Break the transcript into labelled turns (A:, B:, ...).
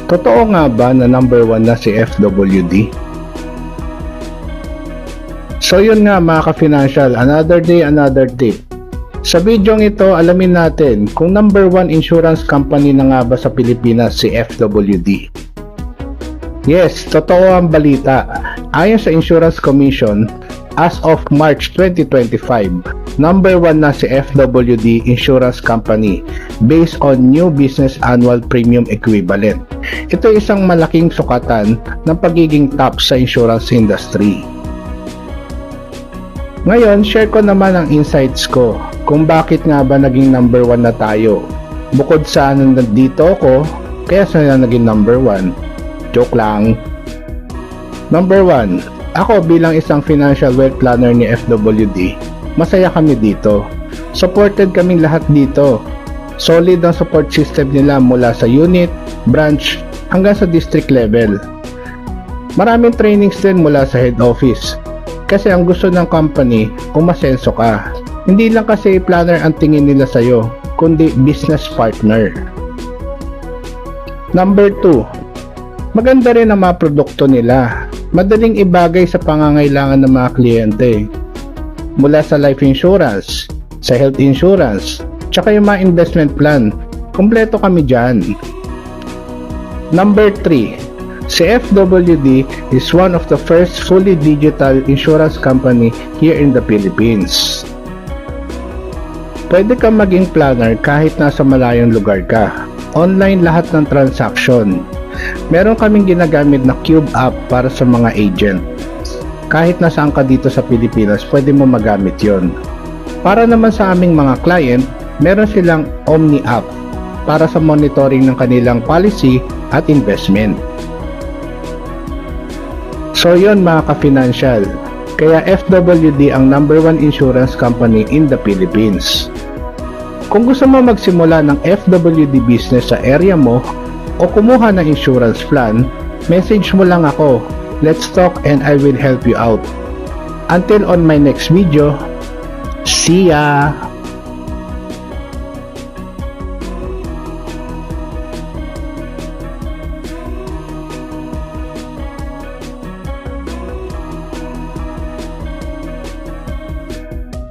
A: Totoo nga ba na number 1 na si FWD? So yun nga mga ka-financial, another day, another tip. Sa videong ito, alamin natin kung number 1 insurance company na nga ba sa Pilipinas si FWD. Yes, totoo ang balita. Ayon sa Insurance Commission, as of March 2025, number 1 na si FWD Insurance Company based on new business annual premium equivalent. Ito ay isang malaking sukatan ng pagiging top sa insurance industry. Ngayon, share ko naman ang insights ko kung bakit nga ba naging number 1 na tayo. Bukod sa nandito ako, kaya sila naging number 1. Joke lang. Number 1, ako bilang isang financial wealth planner ni FWD, masaya kami dito. Supported kaming lahat dito. Solid ang support system nila mula sa unit, branch, hanggang sa district level. Maraming trainings din mula sa head office. Kasi ang gusto ng company, umasenso ka. Hindi lang kasi planner ang tingin nila sa'yo, kundi business partner. Number 2, maganda rin ang mga produkto nila. Madaling ibagay sa pangangailangan ng mga kliyente. Mula sa life insurance, sa health insurance, tsaka yung mga investment plan, kumpleto kami dyan. Number 3, si FWD is one of the first fully digital insurance company here in the Philippines. Pwede kang maging planner kahit nasa malayong lugar ka. Online lahat ng transaction. Meron kaming ginagamit na Cube app para sa mga agent. Kahit nasaan ka dito sa Pilipinas, pwede mo magamit yon. Para naman sa aming mga client, meron silang Omni app para sa monitoring ng kanilang policy at investment. So yun mga ka-financial, kaya FWD ang number 1 insurance company in the Philippines. Kung gusto mo magsimula ng FWD business sa area mo o kumuha ng insurance plan, message mo lang ako. Let's talk and I will help you out. Until on my next video, see ya!